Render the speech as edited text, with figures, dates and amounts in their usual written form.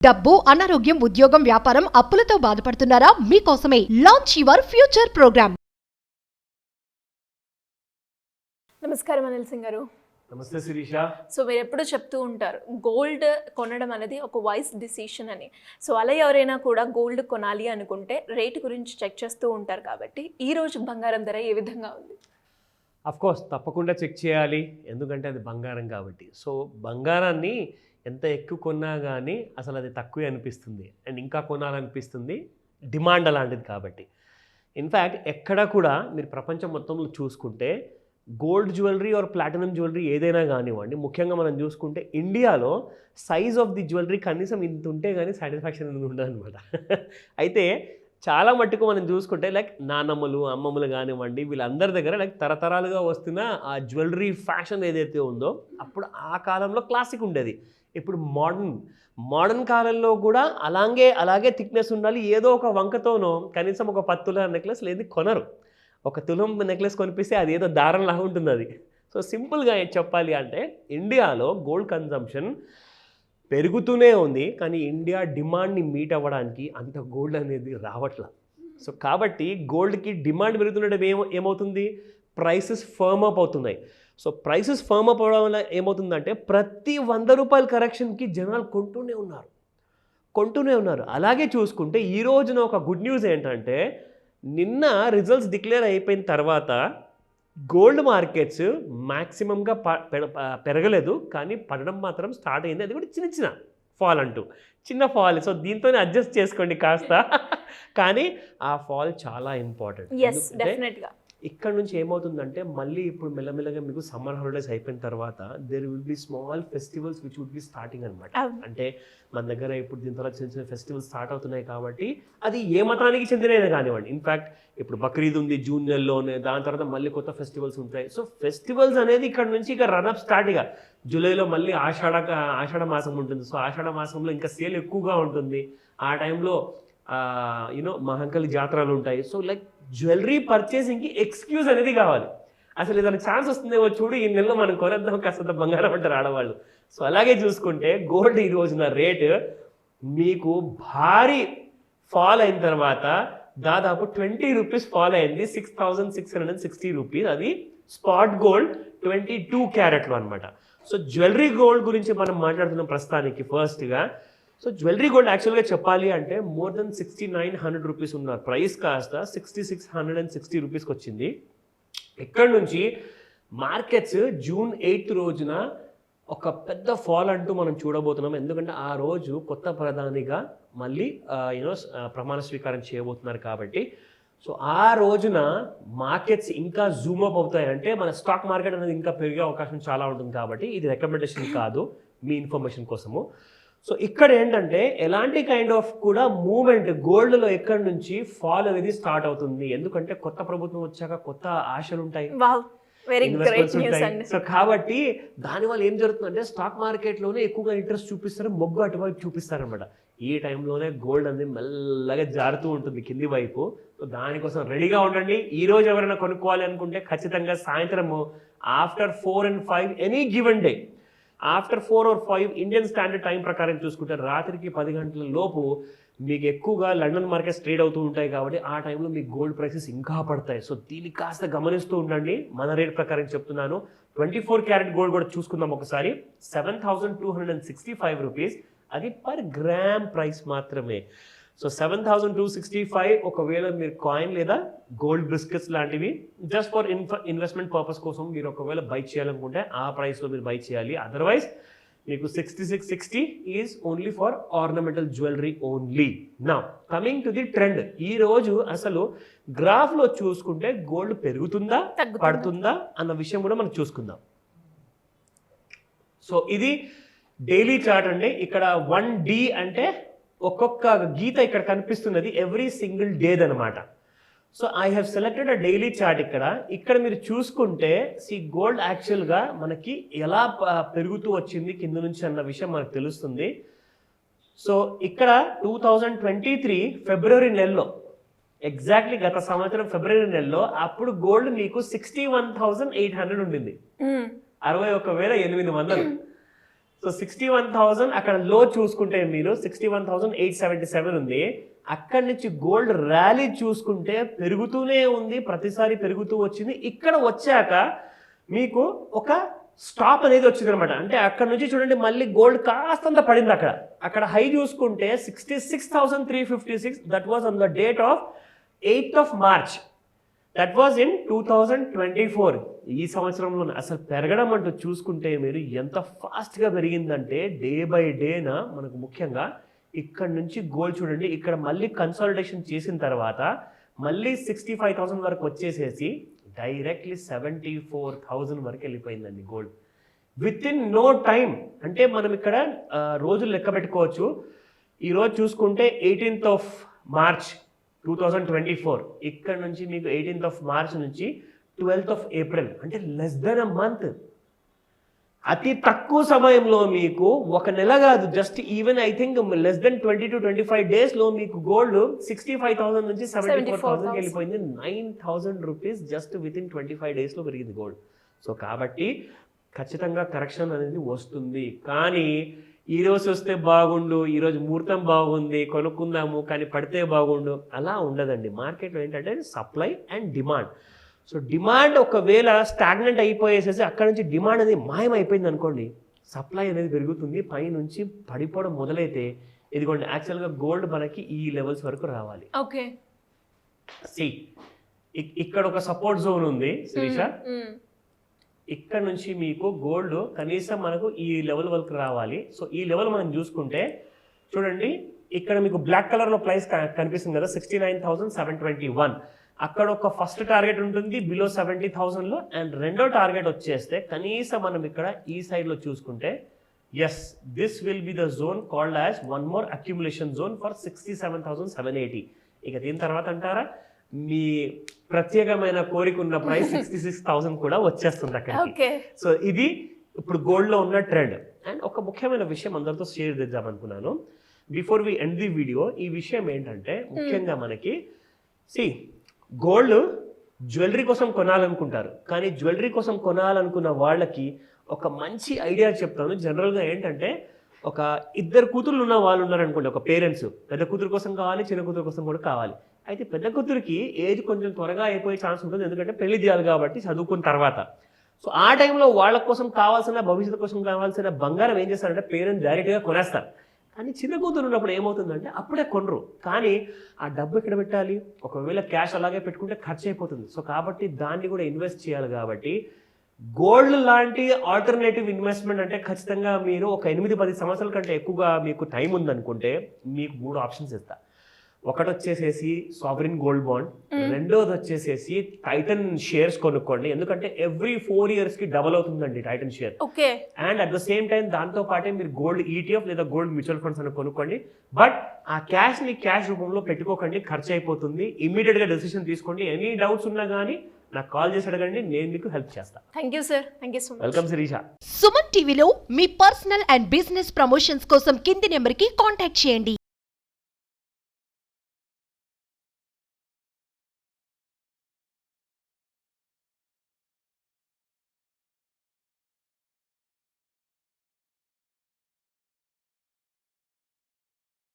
డబ్బు, అనారోగ్యం, ఉద్యోగం, వ్యాపారం, అప్పులతో బాధపడుతున్నారా? మీకోసమే లాంచ్ యువర్ ఫ్యూచర్ ప్రోగ్రామ్. నమస్కారం అనిల్ సింగ్ గారు. నమస్తే శిరీష. సో మీరు ఎప్పుడు చెప్తూ ఉంటారు గోల్డ్ కొనడం అనేది ఒక వైస్ డిసిషన్ అని. సో అలా ఎవరైనా కూడా గోల్డ్ కొనాలి అనుకుంటే రేట్ గురించి చెక్ చేస్తూ ఉంటారు కాబట్టి ఈ రోజు బంగారం ధర ఏ విధంగా ఉంది? కోర్స్ తప్పకుండా చెక్ చేయాలి, ఎందుకంటే అది బంగారం కాబట్టి. సో బంగారాన్ని ఎంత ఎక్కువ కొన్నా కానీ అసలు అది తక్కువే అనిపిస్తుంది, అండ్ ఇంకా కొనాలనిపిస్తుంది, డిమాండ్ అలాంటిది కాబట్టి. ఇన్ఫ్యాక్ట్ ఎక్కడ కూడా మీరు ప్రపంచం మొత్తంలో చూసుకుంటే gold jewellery or platinum jewellery ఏదైనా కానివ్వండి, ముఖ్యంగా మనం చూసుకుంటే ఇండియాలో సైజ్ ఆఫ్ ది జ్యువెలరీ కనీసం ఇంత ఉంటే కానీ సాటిస్ఫాక్షన్ అనేది ఉండదు అనమాట. అయితే చాలా మట్టుకు మనం చూసుకుంటే లైక్ నాన్నమ్మలు, అమ్మమ్మలు కానివ్వండి, వీళ్ళందరి దగ్గర లైక్ తరతరాలుగా వస్తున్న ఆ జ్యువెలరీ ఫ్యాషన్ ఏదైతే ఉందో అప్పుడు ఆ కాలంలో క్లాసిక్ ఉండేది. ఇప్పుడు మోడర్న్ కాలంలో కూడా అలాగే థిక్నెస్ ఉండాలి. ఏదో ఒక వంకతోనో కనీసం ఒక 10 తులాల నెక్లెస్ లేదు కొనరు. ఒక తులం నెక్లెస్ కొనిపిస్తే అది ఏదో దారంలాగా ఉంటుంది అది. సో సింపుల్గా చెప్పాలి అంటే ఇండియాలో గోల్డ్ కన్జంప్షన్ పెరుగుతూనే ఉంది, కానీ ఇండియా డిమాండ్ని మీట్ అవ్వడానికి అంత గోల్డ్ అనేది రావట్లా. సో కాబట్టి గోల్డ్కి డిమాండ్ పెరుగుతుండడం ఏమవుతుంది, ప్రైసెస్ ఫర్మ్ అప్ అవుతున్నాయి. సో ప్రైసెస్ ఫర్మ్ అప్ అవ్వడం వల్ల ఏమవుతుందంటే ప్రతి 100 రూపాయల కరెక్షన్కి జనాలు కొంటూనే ఉన్నారు. అలాగే చూసుకుంటే ఈ రోజున ఒక గుడ్ న్యూస్ ఏంటంటే నిన్న రిజల్ట్స్ డిక్లేర్ అయిపోయిన తర్వాత గోల్డ్ మార్కెట్స్ మ్యాక్సిమంగా పెరగలేదు, కానీ పడడం మాత్రం స్టార్ట్ అయింది. అది కూడా చిన్న ఫాల్. సో దీంతోనే అడ్జస్ట్ చేసుకోండి కాస్త. కానీ ఆ ఫాల్ చాలా ఇంపార్టెంట్. ఇక్కడ నుంచి ఏమవుతుందంటే మళ్ళీ ఇప్పుడు మెల్లమెల్లగా మీకు సమ్మర్ హాలిడేస్ అయిపోయిన తర్వాత there will be small festivals which would be starting అనమాట. అంటే మన దగ్గర ఇప్పుడు దీని తర్వాత చిన్న ఫెస్టివల్స్ స్టార్ట్ అవుతున్నాయి కాబట్టి అది ఏ మతానికి చెందినైనా కానివ్వండి. ఇన్ఫ్యాక్ట్ ఇప్పుడు బక్రీద్ ఉంది జూన్ నెలలోనే, దాని తర్వాత మళ్ళీ కొత్త ఫెస్టివల్స్ ఉంటాయి. సో ఫెస్టివల్స్ అనేది ఇక్కడ నుంచి ఇక రన్అప్ స్టార్ట్. ఇక జూలైలో మళ్ళీ ఆషాఢ మాసం ఉంటుంది. సో ఆషాఢ మాసంలో ఇంకా సేల్ ఎక్కువగా ఉంటుంది. ఆ టైంలో మహంకాళి జాతరలు ఉంటాయి. సో లైక్ జ్యువెలరీ పర్చేసింగ్కి ఎక్స్క్యూజ్ అనేది కావాలి. అసలు ఏదైనా ఛాన్స్ వస్తుందేమో చూడు, ఈ నెలలో మనం కొనేద్దాం కాస్త బంగారం అంటారు ఆడవాళ్ళు. సో అలాగే చూసుకుంటే గోల్డ్ ఈ రోజున రేటు మీకు భారీ ఫాల్ అయిన తర్వాత దాదాపు 20 రూపీస్ ఫాల్ అయింది. 6,660 రూపీస్. అది స్పాట్ గోల్డ్ 22 క్యారెట్లు అనమాట. సో జ్యువెలరీ గోల్డ్ గురించి మనం మాట్లాడుతున్నాం ప్రస్తుతానికి ఫస్ట్గా. సో జ్యువెలరీ గోల్డ్ యాక్చువల్గా చెప్పాలి అంటే మోర్ దెన్ 6,900 రూపీస్ ఉన్నారు. ప్రైస్ కాస్త 6,660 రూపీస్కి వచ్చింది. ఇక్కడ నుంచి మార్కెట్స్ జూన్ 8 రోజున ఒక పెద్ద ఫాల్ అంటూ మనం చూడబోతున్నాం. ఎందుకంటే ఆ రోజు కొత్త ప్రధానిగా మళ్ళీ ప్రమాణ స్వీకారం చేయబోతున్నారు కాబట్టి. సో ఆ రోజున మార్కెట్స్ ఇంకా జూమ్ అప్ అవుతాయి. అంటే మన స్టాక్ మార్కెట్ అనేది ఇంకా పెరిగే అవకాశం చాలా ఉంటుంది కాబట్టి ఇది రికమెండేషన్ కాదు, మీ ఇన్ఫర్మేషన్ కోసము. సో ఇక్కడ ఏంటంటే ఎలాంటి కైండ్ ఆఫ్ కూడా మూవ్మెంట్ గోల్డ్లో ఎక్కడి నుంచి ఫాల్ అనేది స్టార్ట్ అవుతుంది. ఎందుకంటే కొత్త ప్రభుత్వం వచ్చాక కొత్త ఆశలు ఉంటాయి, ఇన్వెస్ట్మెంట్స్ ఉంటాయి. సో కాబట్టి దానివల్ల ఏం జరుగుతుందంటే స్టాక్ మార్కెట్లోనే ఎక్కువగా ఇంట్రెస్ట్ చూపిస్తారు, మొగ్గు అటువైపు చూపిస్తారనమాట. ఈ టైంలోనే గోల్డ్ అనేది మెల్లగా జారుతూ ఉంటుంది కింది వైపు. సో దానికోసం రెడీగా ఉండండి. ఈ రోజు ఎవరైనా కొనుక్కోవాలి అనుకుంటే ఖచ్చితంగా సాయంత్రము after 4 and 5 any given day, after 4 or 5 Indian standard time ప్రకారం చూసుకుంటే రాత్రికి 10 గంటల లోపు మీకు ఎక్కువగా లండన్ మార్కెట్స్ ట్రేడ్ అవుతూ ఉంటాయి కాబట్టి ఆ టైంలో మీకు గోల్డ్ ప్రైసెస్ ఇంకా పడతాయి. సో దీన్ని కాస్త గమనిస్తూ ఉండండి. మన రేట్ ప్రకారం చెప్తున్నాను. 24 క్యారెట్ గోల్డ్ కూడా చూసుకుందాం ఒకసారి. 7,265 రూపీస్. అది పర్ గ్రామ్ ప్రైస్ మాత్రమే. సో 7,265. ఒకవేళ మీరు కాయిన్ లేదా గోల్డ్ బిస్కెట్స్ లాంటివి జస్ట్ ఫర్ ఇన్వెస్ట్మెంట్ పర్పస్ కోసం మీరు ఒకవేళ బై చేయాలనుకుంటే ఆ ప్రైస్లో మీరు బై చేయాలి. అదర్వైజ్ మీకు 6660 is only for ornamental jewellery only. Now coming to the trend. ఈ రోజు అసలు గ్రాఫ్లో చూసుకుంటే గోల్డ్ పెరుగుతుందా పడుతుందా అన్న విషయం కూడా మనం చూసుకుందాం. సో ఇది డైలీ చార్ట్ అండి. ఇక్కడ 1D అంటే ఒక్కొక్క గీత ఇక్కడ కనిపిస్తున్నది ఎవ్రీ సింగిల్ డేది అనమాట. So I have selected a daily chart. ఇక్కడ మీరు చూసుకుంటే గోల్డ్ యాక్చువల్గా మనకి ఎలా పెరుగుతూ వచ్చింది కింద నుంచి అన్న విషయం మనకు తెలుస్తుంది. సో ఇక్కడ 2023 ఫిబ్రవరి నెలలో, ఎగ్జాక్ట్లీ గత సంవత్సరం ఫిబ్రవరి నెలలో అప్పుడు గోల్డ్ మీకు 61,800 ఉండింది. 61,800. సో 61,000 అక్కడ లో చూసుకుంటే మీరు 61,877 ఉంది. అక్కడి నుంచి గోల్డ్ ర్యాలీ చూసుకుంటే పెరుగుతూనే ఉంది, ప్రతిసారి పెరుగుతూ వచ్చింది. ఇక్కడ వచ్చాక మీకు ఒక స్టాప్ అనేది వచ్చింది అనమాట. అంటే అక్కడ నుంచి చూడండి మళ్ళీ గోల్డ్ కాస్తంత పడింది. అక్కడ హై చూసుకుంటే 66,356. That was on the date of 8th of March. That was in 2024. ఈ సంవత్సరంలో అసలు పెరగడం అంటూ చూసుకుంటే మీరు ఎంత ఫాస్ట్గా పెరిగిందంటే డే బై డేనా మనకు ముఖ్యంగా ఇక్కడ నుంచి గోల్డ్ చూడండి, ఇక్కడ మళ్ళీ కన్సాలిడేషన్ చేసిన తర్వాత మళ్ళీ 65,000 వరకు వచ్చేసేసి డైరెక్ట్లీ 74,000 వరకు వెళ్ళిపోయిందండి gold within no time. అంటే మనం ఇక్కడ రోజులు లెక్క పెట్టుకోవచ్చు. ఈరోజు చూసుకుంటే 18th of March 2024, ఇక్కడ నుంచి మీకు 18th of March నుంచి 12th of April, అంటే లెస్ దెన్ అ మంత్. అతి తక్కువ సమయంలో మీకు ఒక నెల కాదు, just even I think less than 20 to 25 days లో మీకు గోల్డ్ 65,000 నుంచి 74,000 వెళ్ళిపోయింది. 9,000 rupees just with in 25 days లో పెరిగింది గోల్డ్. సో కాబట్టి ఖచ్చితంగా కరెక్షన్ అనేది వస్తుంది. కానీ ఈరోజు వస్తే బాగుండు, ఈరోజు ముహూర్తం బాగుంది కొనుక్కుందాము కానీ పడితే బాగుండు, అలా ఉండదండి. మార్కెట్లో ఏంటంటే supply and demand. So demand ఒకవేళ స్టాగ్నెంట్ అయిపోయేసేసి అక్కడ నుంచి డిమాండ్ అనేది మాయమైపోయింది అనుకోండి, సప్లై అనేది పెరుగుతుంది, పై నుంచి పడిపోవడం మొదలైతే ఇదిగోండి యాక్చువల్గా గోల్డ్ మనకి ఈ లెవెల్స్ వరకు రావాలి. ఓకే, ఇక్కడ ఒక సపోర్ట్ జోన్ ఉంది శిరీష. ఇక్కడ నుంచి మీకు గోల్డ్ కనీసం మనకు ఈ లెవెల్ వరకు రావాలి. సో ఈ లెవెల్ మనం చూసుకుంటే చూడండి, ఇక్కడ మీకు బ్లాక్ కలర్లో ప్రైస్ కనిపిస్తుంది కదా 69,721. అక్కడ ఒక ఫస్ట్ టార్గెట్ ఉంటుంది బిలో 70,000లో, అండ్ రెండో టార్గెట్ వచ్చేస్తే కనీసం మనం ఇక్కడ ఈ సైడ్లో చూసుకుంటే yes this will be the zone called as one more accumulation zone for 67,780. ఇక దీని తర్వాత అంటారా మీ ప్రత్యేకమైన కోరిక ఉన్న ప్రైస్ 66,000 కూడా వచ్చేస్తుంది అక్కడికి. సో ఇది ఇప్పుడు గోల్డ్లో ఉన్న ట్రెండ్. అండ్ ఒక ముఖ్యమైన విషయం అందరితో షేర్ చేద్దాం అనుకున్నాను before we end the video. ఈ విషయం ఏంటంటే ముఖ్యంగా మనకి గోల్డ్ జ్యువెలరీ కోసం కొనాలనుకుంటారు, కానీ జ్యువెలరీ కోసం కొనాలనుకున్న వాళ్ళకి ఒక మంచి ఐడియా చెప్తాను. జనరల్గా ఏంటంటే ఒక ఇద్దరు కూతుర్లు ఉన్న వాళ్ళు ఉన్నారనుకోండి, ఒక పేరెంట్స్ పెద్ద కూతురు కోసం కావాలి, చిన్న కూతురు కోసం కూడా కావాలి. అయితే పెద్ద కూతురికి ఏజ్ కొంచెం త్వరగా అయిపోయే ఛాన్స్ ఉంటుంది, ఎందుకంటే పెళ్లి చేయాలి కాబట్టి చదువుకున్న తర్వాత. సో ఆ టైంలో వాళ్ళ కోసం కావాల్సిన భవిష్యత్తు కోసం కావాల్సిన బంగారం ఏం చేస్తారంటే పేరెంట్స్ డైరెక్ట్గా కొనేస్తారు. కానీ చిన్న కూతురు ఉన్నప్పుడు ఏమవుతుందంటే అప్పుడే కొనరు, కానీ ఆ డబ్బు ఎక్కడ పెట్టాలి, ఒకవేళ క్యాష్ అలాగే పెట్టుకుంటే ఖర్చు అయిపోతుంది. సో కాబట్టి దాన్ని కూడా ఇన్వెస్ట్ చేయాలి. కాబట్టి గోల్డ్ లాంటి ఆల్టర్నేటివ్ ఇన్వెస్ట్మెంట్ అంటే ఖచ్చితంగా మీరు ఒక 8-10 సంవత్సరాల కంటే ఎక్కువగా మీకు టైం ఉందనుకుంటే మీకు 3 ఆప్షన్స్ ఇస్తా. ఒకటి వచ్చేసేసి సావరిన్ గోల్డ్ బాండ్, రెండోది వచ్చేసేసి టైటన్ షేర్స్ కొనుక్కోండి, ఎందుకంటే ఎవ్రీ 4 years కి డబల్ అవుతుందండి Titan share. And at the same time దాంతో పాటే మీరు గోల్డ్ ETF లేదా గోల్డ్ మ్యూచువల్ ఫండ్స్ అని కొనుక్కోండి. బట్ ఆ క్యాష్ ని క్యాష్ రూపంలో పెట్టుకోకండి, ఖర్చు అయిపోతుంది. ఇమ్మీడియట్ గా డెసిషన్ తీసుకోండి. ఎనీ డౌట్స్ ఉన్నా కానీ నాకు కాల్ చేసి అడగండి, నేను మీకు హెల్ప్ చేస్తాను. Thank you sir, thank you so much. Welcome Shirisha. Suman టీవీలో మీ పర్సనల్ అండ్ బిజినెస్ ప్రమోషన్స్ కోసం కింది నెంబర్కి కాంటాక్ట్ చేయండి.